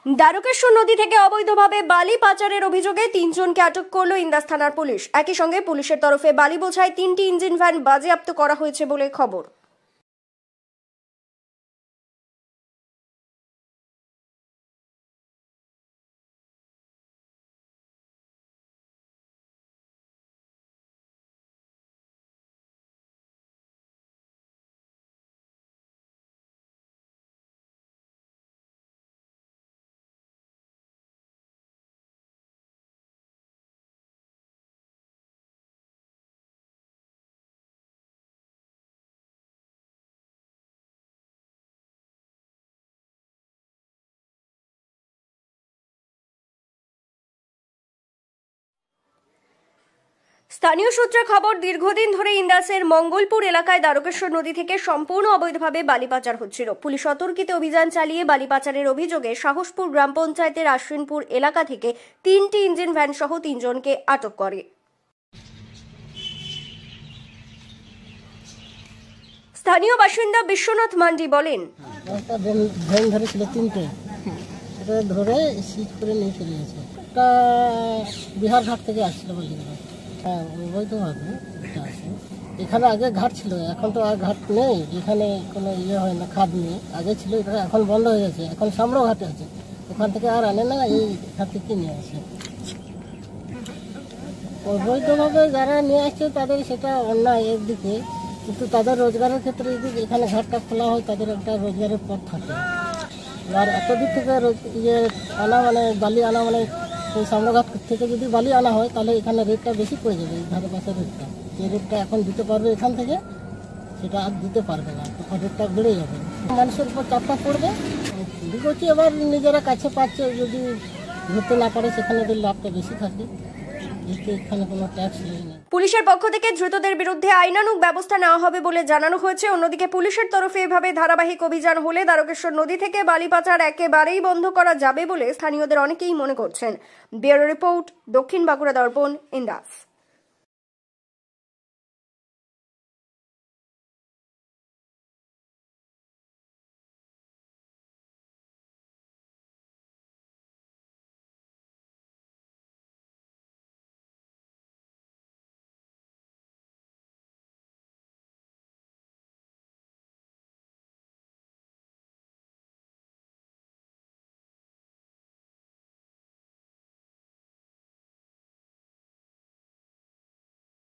দ্বারকেশ্বর নদী থেকে অবৈধভাবে বালি পাচারের অভিযোগে ৩ জনকে আটক করল ইন্দাস থানার পুলিশ। একই সঙ্গে পুলিশের তরফে বালি বোঝাই ৩টি ইঞ্জিন ভ্যান বাজেয়াপ্ত করা হয়েছে বলে খবর। স্থানীয় সূত্রে খবর, দীর্ঘদিন ধরে ইন্দাসের মঙ্গলপুর এলাকায় দ্বারকেশ্বর নদী থেকে সম্পূর্ণ অবৈধভাবে বালি পাচার হচ্ছিল। পুলিশ অতর্কিতে অভিযান চালিয়ে বালি পাচারের অভিযোগে সাহসপুর গ্রাম পঞ্চায়েতের আশ্বিনপুর এলাকা থেকে 3টি ইঞ্জিন ভ্যান সহ 3 জনকে আটক করে। স্থানীয় বাসিন্দা বিশ্বনাথ মান্ডি বলেন, ভ্যান ধরেছিল 3টে, সেটা ধরে সিজ করে নিয়ে চলে গেছে। একটা বিহার ঘাট থেকে আসছিল বলতে গেলে। হ্যাঁ, অবৈধভাবে এটা আছে। এখানে আগে ঘাট ছিল, এখন তো আর ঘাট নেই, এখানে কোনো ইয়ে হয় না, খাদ নেই। আগে ছিল, এটা এখন বন্ধ হয়ে গেছে। এখন সামনেও ঘাটে আছে, ওখান থেকে আর আনে না, এই ঘাট থেকে নিয়ে আসে। অবৈধভাবে যারা নিয়ে আসছে তাদের সেটা অন্যায় একদিকে, কিন্তু তাদের রোজগারের ক্ষেত্রে যদি এখানে ঘাটটা খোলা হয়, তাদের একটা রোজগারের পথ থাকে। আর এতদিক থেকে ইয়ে আনা মানে বালি আনা মানে ওই সামরাঘাট থেকে যদি বালি আনা হয়, তাহলে এখানে রেটটা বেশি পড়ে যাবে। এই ধারে পাশের রেটটা, যে রেটটা এখন দিতে পারবে এখান থেকে, সেটা আর দিতে পারবে না, তখন রেটটা বেড়ে যাবে, মানুষের উপর চাপটা পড়বে। বিকল্প এবার নিজেরা কাছে পাচ্ছে, যদি ধরতে না পারে সেখানে লাভটা বেশি থাকে। পুলিশের পক্ষ থেকে ধৃতদের বিরুদ্ধে আইনানুগ ব্যবস্থা নেওয়া হবে বলে জানানো হয়েছে। অন্যদিকে পুলিশের তরফে এভাবে ধারাবাহিক অভিযান হলে দ্বারকেশ্বর নদী থেকে বালি পাচার একেবারেই বন্ধ করা যাবে বলে স্থানীয়দের অনেকেই মনে করছেন। ব্যুরো রিপোর্ট, দক্ষিণ বাঁকুড়া দর্পণ, ইন্দাস।